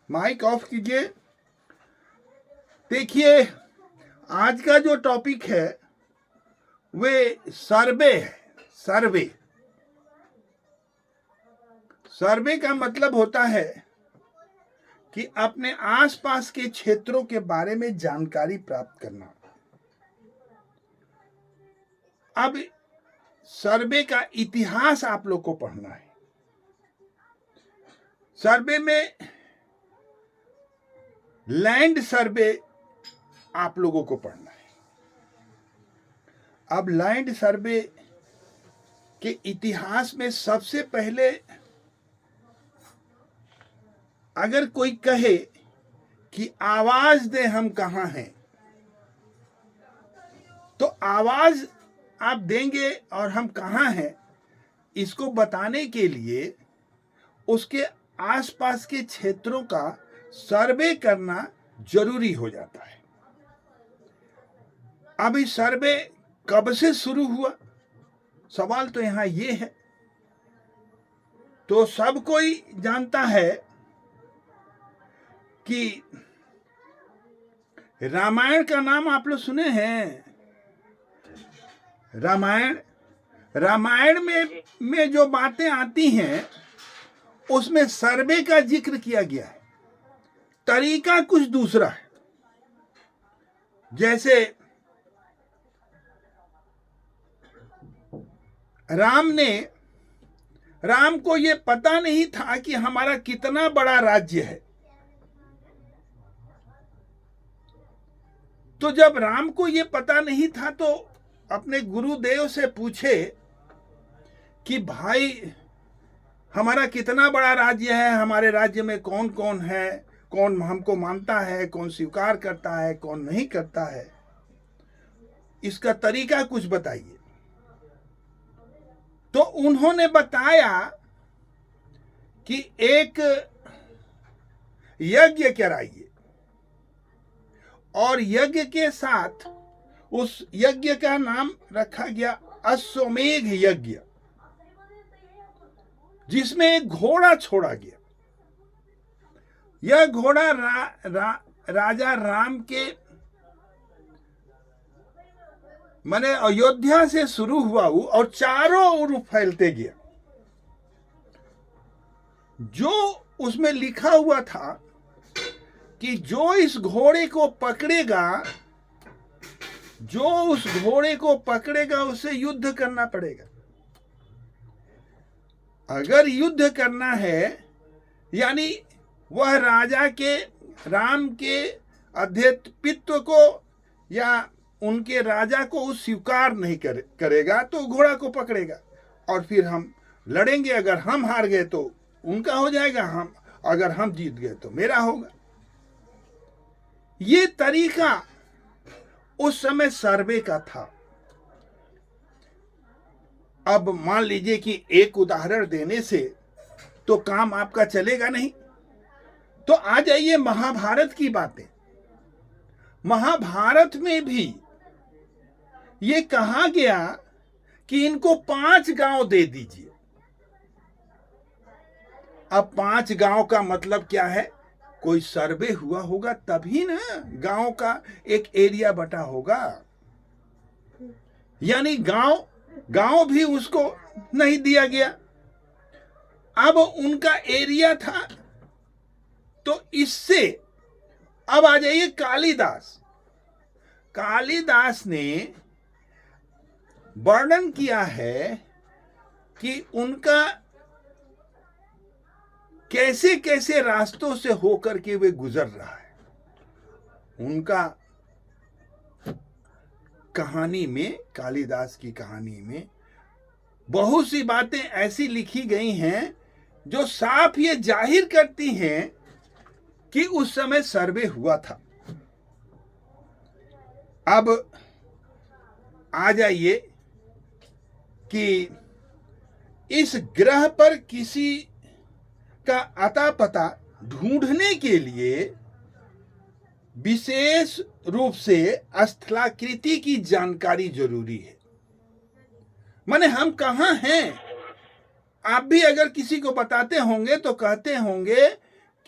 Mic off कीजिए। देखिए, आज का जो टॉपिक है वे सर्वे है। सर्वे का मतलब होता है कि अपने आसपास के क्षेत्रों के बारे में जानकारी प्राप्त करना। अब सर्वे का इतिहास आप लोग को पढ़ना है। सर्वे में लैंड सर्वे आप लोगों को पढ़ना है। अब लैंड सर्वे के इतिहास में सबसे पहले अगर कोई कहे कि आवाज दे हम कहाँ हैं, तो आवाज आप देंगे और हम कहाँ हैं इसको बताने के लिए उसके आसपास के क्षेत्रों का सर्वे करना जरूरी हो जाता है। अभी सर्वे कब से शुरू हुआ, सवाल तो यहां ये है। तो सब कोई जानता है कि रामायण का नाम आप लोग सुने हैं। रामायण में जो बातें आती हैं उसमें सर्वे का जिक्र किया गया है। तरीका कुछ दूसरा है। जैसे राम को ये पता नहीं था कि हमारा कितना बड़ा राज्य है। तो जब राम को ये पता नहीं था तो अपने गुरुदेव से पूछे कि भाई हमारा कितना बड़ा राज्य है, हमारे राज्य में कौन कौन है, कौन हमको मानता है, कौन स्वीकार करता है, कौन नहीं करता है, इसका तरीका कुछ बताइए। तो उन्होंने बताया कि एक यज्ञ कराइए और यज्ञ के साथ उस यज्ञ का नाम रखा गया अश्वमेध यज्ञ, जिसमें एक घोड़ा छोड़ा गया। यह घोड़ा राजा राम के माने अयोध्या से शुरू हुआ और चारों ओर फैलते गया। जो उसमें लिखा हुआ था कि जो इस घोड़े को पकड़ेगा उसे युद्ध करना पड़ेगा। अगर युद्ध करना है यानी वह राम के अध्यक्षत्व को या उनके राजा को स्वीकार नहीं करेगा तो घोड़ा को पकड़ेगा और फिर हम लड़ेंगे। अगर हम हार गए तो उनका हो जाएगा, अगर हम जीत गए तो मेरा होगा। ये तरीका उस समय सर्वे का था। अब मान लीजिए कि एक उदाहरण देने से तो काम आपका चलेगा नहीं, तो आ जाइए महाभारत की बातें। महाभारत में भी ये कहा गया कि इनको 5 गांव दे दीजिए। अब 5 गांव का मतलब क्या है? कोई सर्वे हुआ होगा तभी ना गांव का एक एरिया बटा होगा। यानी गांव भी उसको नहीं दिया गया। अब उनका एरिया था। तो इससे अब आ जाइए कालिदास ने वर्णन किया है कि उनका कैसे कैसे रास्तों से होकर के वे गुजर रहा है। उनका कहानी में, कालिदास की कहानी में बहुत सी बातें ऐसी लिखी गई हैं जो साफ ये जाहिर करती हैं कि उस समय सर्वे हुआ था। अब आ जाइए कि इस ग्रह पर किसी का अता पता ढूंढने के लिए विशेष रूप से स्थलाकृति की जानकारी जरूरी है। माने हम कहां हैं, आप भी अगर किसी को बताते होंगे तो कहते होंगे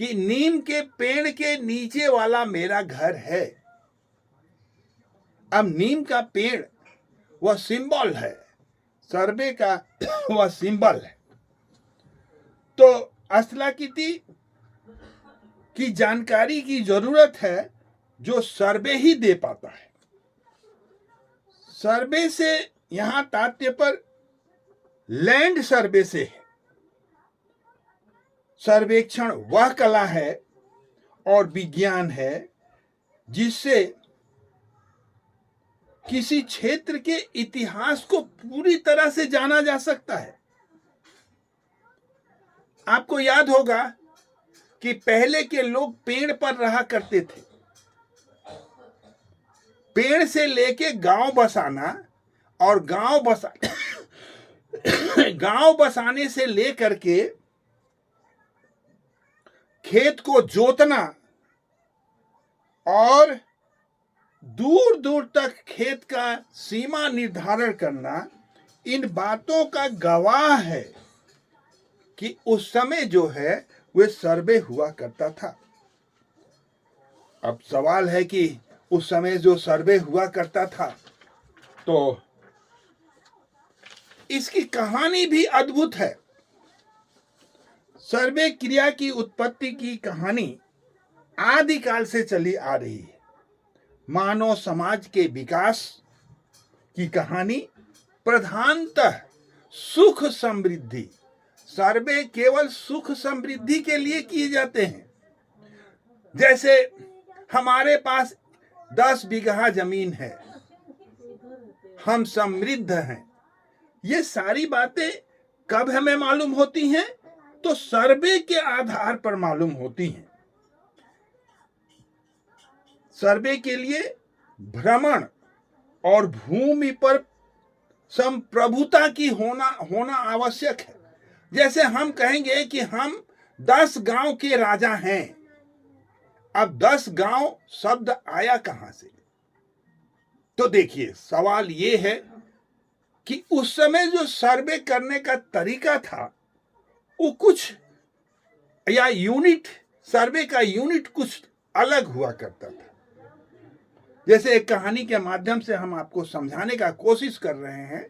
कि नीम के पेड़ के नीचे वाला मेरा घर है। अब नीम का पेड़ वह सिंबल है, सर्वे का वह सिंबल है। तो स्थलाकृति की जानकारी की जरूरत है जो सर्वे ही दे पाता है। सर्वे से यहां तात्पर्य पर लैंड सर्वे से है। सर्वेक्षण वह कला है और विज्ञान है जिससे किसी क्षेत्र के इतिहास को पूरी तरह से जाना जा सकता है। आपको याद होगा कि पहले के लोग पेड़ पर रहा करते थे। पेड़ से लेके गांव बसाना और गांव बसाने से लेकर के खेत को जोतना और दूर दूर तक खेत का सीमा निर्धारण करना, इन बातों का गवाह है कि उस समय जो है वे सर्वे हुआ करता था। अब सवाल है कि उस समय जो सर्वे हुआ करता था तो इसकी कहानी भी अद्भुत है। सर्वे क्रिया की उत्पत्ति की कहानी आदिकाल से चली आ रही है। मानव समाज के विकास की कहानी प्रधानतः सुख समृद्धि, सर्वे केवल सुख समृद्धि के लिए किए जाते हैं। जैसे हमारे पास 10 बीघा जमीन है, हम समृद्ध हैं, ये सारी बातें कब हमें मालूम होती हैं? तो सर्वे के आधार पर मालूम होती हैं। सर्वे के लिए भ्रमण और भूमि पर संप्रभुता की होना आवश्यक है। जैसे हम कहेंगे कि हम 10 गांव के राजा हैं। अब 10 गांव शब्द आया कहां से? तो देखिए, सवाल ये है कि उस समय जो सर्वे करने का तरीका था वो कुछ या यूनिट, सर्वे का यूनिट कुछ अलग हुआ करता था। जैसे एक कहानी के माध्यम से हम आपको समझाने का कोशिश कर रहे हैं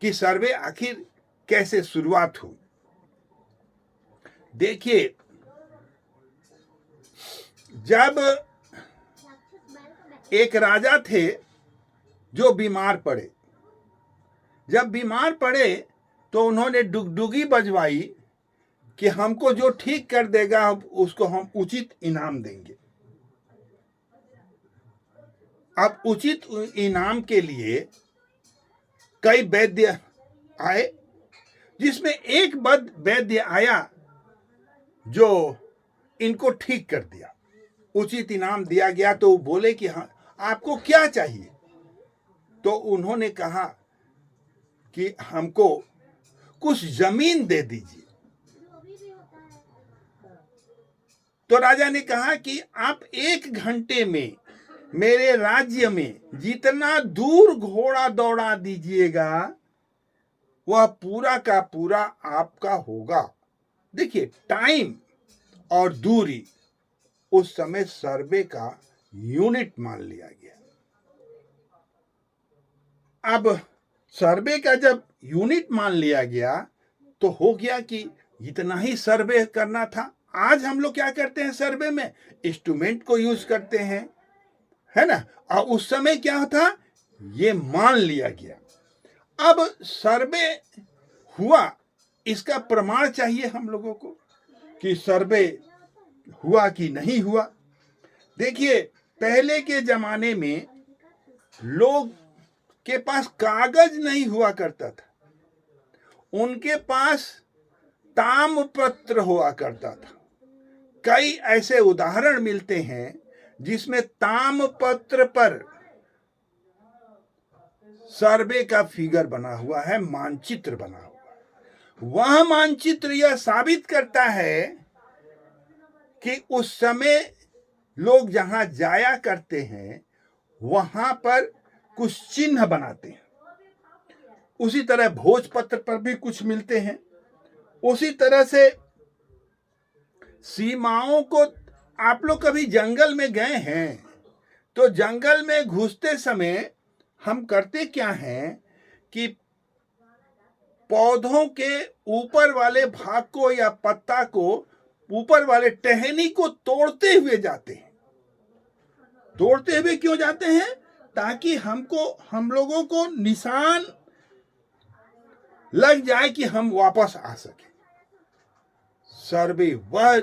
कि सर्वे आखिर कैसे शुरुआत हुई। देखिए, जब एक राजा थे जो बीमार पड़े, जब बीमार पड़े तो उन्होंने डुगडुगी बजवाई कि हमको जो ठीक कर देगा उसको हम उचित इनाम देंगे। अब उचित इनाम के लिए कई वैद्य आए, जिसमें एक वैद्य आया जो इनको ठीक कर दिया। उचित इनाम दिया गया तो वो बोले कि हाँ, आपको क्या चाहिए? तो उन्होंने कहा कि हमको कुछ जमीन दे दीजिए। तो राजा ने कहा कि आप 1 घंटे में मेरे राज्य में जितना दूर घोड़ा दौड़ा दीजिएगा वह पूरा का पूरा आपका होगा। देखिए, टाइम और दूरी उस समय सर्वे का यूनिट मान लिया गया। अब सर्वे का जब यूनिट मान लिया गया तो हो गया कि इतना ही सर्वे करना था। आज हम लोग क्या करते हैं सर्वे में? इंस्ट्रूमेंट को यूज करते हैं, है ना। और उस समय क्या था, ये मान लिया गया। अब सर्वे हुआ, इसका प्रमाण चाहिए हम लोगों को कि सर्वे हुआ कि नहीं हुआ। देखिए, पहले के जमाने में लोग के पास कागज नहीं हुआ करता था, उनके पास ताम्रपत्र हुआ करता था। कई ऐसे उदाहरण मिलते हैं जिसमें ताम्रपत्र पर सर्वे का फिगर बना हुआ है, मानचित्र बना हुआ है। वह मानचित्र यह साबित करता है कि उस समय लोग जहां जाया करते हैं वहां पर कुछ चिन्ह बनाते हैं। उसी तरह भोजपत्र पर भी कुछ मिलते हैं। उसी तरह से सीमाओं को, आप लोग कभी जंगल में गए हैं तो जंगल में घुसते समय हम करते क्या हैं कि पौधों के ऊपर वाले भाग को या पत्ता को, ऊपर वाले टहनी को तोड़ते हुए जाते हैं। तोड़ते हुए क्यों जाते हैं? ताकि हम लोगों को निशान लग जाए कि हम वापस आ सके। सर्वे वह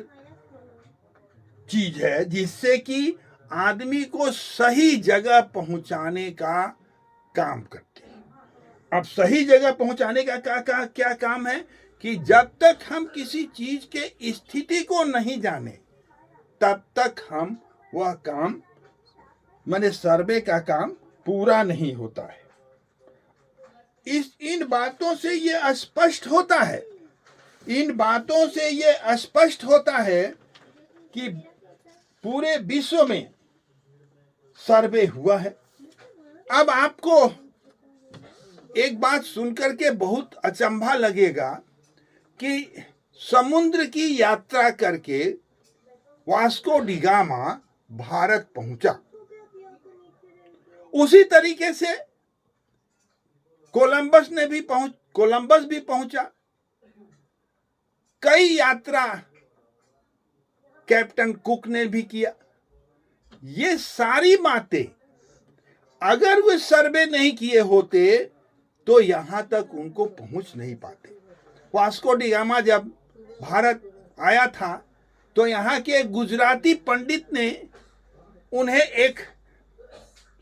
चीज है जिससे कि आदमी को सही जगह पहुंचाने का काम करती है। अब सही जगह पहुंचाने का क्या काम है कि जब तक हम किसी चीज के स्थिति को नहीं जाने तब तक हम वह काम, माने सर्वे का काम पूरा नहीं होता है। इन बातों से ये स्पष्ट होता है, इन बातों से ये स्पष्ट होता है कि पूरे विश्व में सर्वे हुआ है। अब आपको एक बात सुनकर के बहुत अचंभा लगेगा कि समुद्र की यात्रा करके वास्को डी गामा भारत पहुंचा, उसी तरीके से कोलंबस भी पहुंचा। कई यात्रा कैप्टन कुक ने भी किया। ये सारी बातें अगर वे सर्वे नहीं किए होते तो यहां तक उनको पहुंच नहीं पाते। वास्को डी गामा जब भारत आया था तो यहाँ के गुजराती पंडित ने उन्हें एक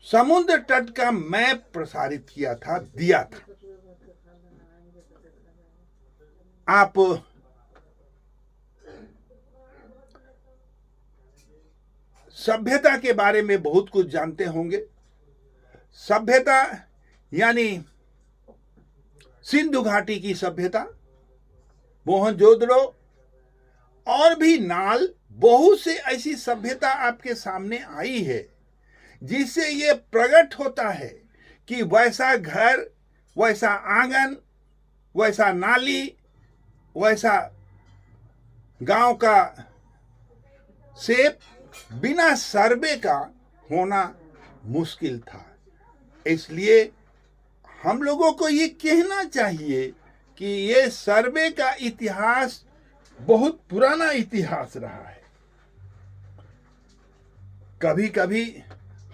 समुद्र तट का मैप प्रसारित किया था, दिया था। आप सभ्यता के बारे में बहुत कुछ जानते होंगे। सभ्यता यानी सिंधु घाटी की सभ्यता, मोहनजोदड़ो और भी नाल, बहुत से ऐसी सभ्यता आपके सामने आई है जिससे ये प्रकट होता है कि वैसा घर, वैसा आंगन, वैसा नाली, वैसा गांव का शेप बिना सर्वे का होना मुश्किल था। इसलिए हम लोगों को ये कहना चाहिए कि ये सर्वे का इतिहास बहुत पुराना इतिहास रहा है। कभी कभी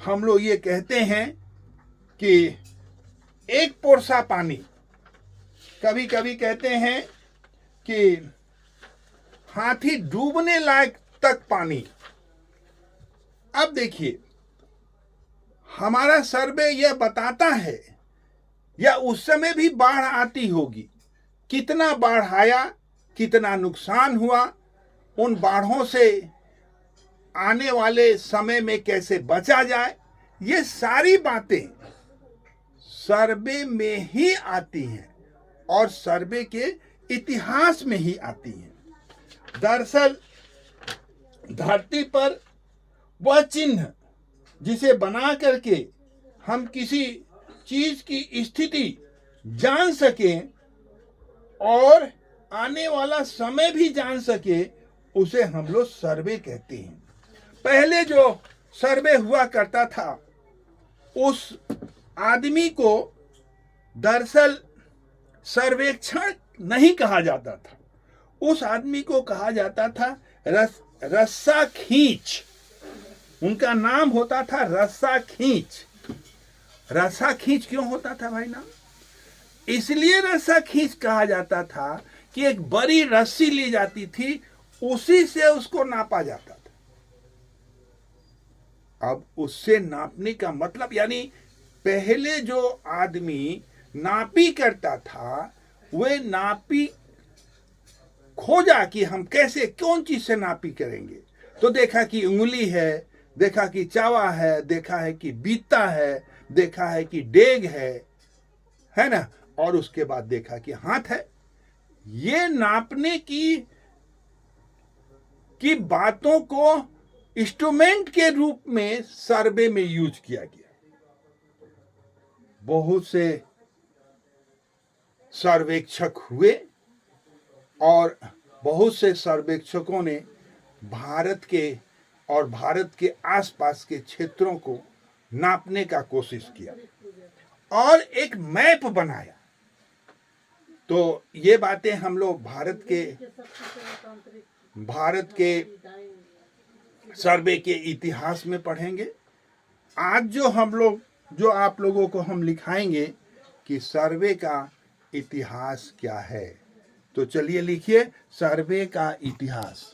हम लोग ये कहते हैं कि एक पोरसा पानी, कभी कभी कहते हैं कि हाथी डूबने लायक तक पानी। अब देखिए, हमारा सर्वे यह बताता है, या उस समय भी बाढ़ आती होगी, कितना बाढ़ आया, कितना नुकसान हुआ, उन बाढ़ों से आने वाले समय में कैसे बचा जाए, ये सारी बातें सर्वे में ही आती हैं और सर्वे के इतिहास में ही आती हैं। दरअसल धरती पर वह चिन्ह जिसे बना करके हम किसी चीज की स्थिति जान सकें और आने वाला समय भी जान सके, उसे हम लोग सर्वे कहते हैं। पहले जो सर्वे हुआ करता था उस आदमी को दरअसल सर्वेक्षण नहीं कहा जाता था, उस आदमी को कहा जाता था रस्सा खींच। उनका नाम होता था रस्सा खींच। रस्सा खींच क्यों होता था भाई नाम? इसलिए रस्सा खींच कहा जाता था कि एक बड़ी रस्सी ली जाती थी, उसी से उसको नापा जाता था। अब उससे नापने का मतलब, यानी पहले जो आदमी नापी करता था वे नापी खोजा कि हम कैसे, कौन चीज से नापी करेंगे। तो देखा कि उंगली है, देखा कि चावा है, देखा है कि बीता है, देखा है कि डेग है ना, और उसके बाद देखा कि हाथ है। ये नापने की बातों को इंस्ट्रूमेंट के रूप में सर्वे में यूज किया गया। बहुत से सर्वेक्षक हुए और बहुत से सर्वेक्षकों ने भारत के और भारत के आसपास के क्षेत्रों को नापने का कोशिश किया और एक मैप बनाया। तो ये बातें हम लोग भारत के सर्वे के इतिहास में पढ़ेंगे। आज जो आप लोगों को हम लिखाएंगे कि सर्वे का इतिहास क्या है। तो चलिए लिखिए सर्वे का इतिहास।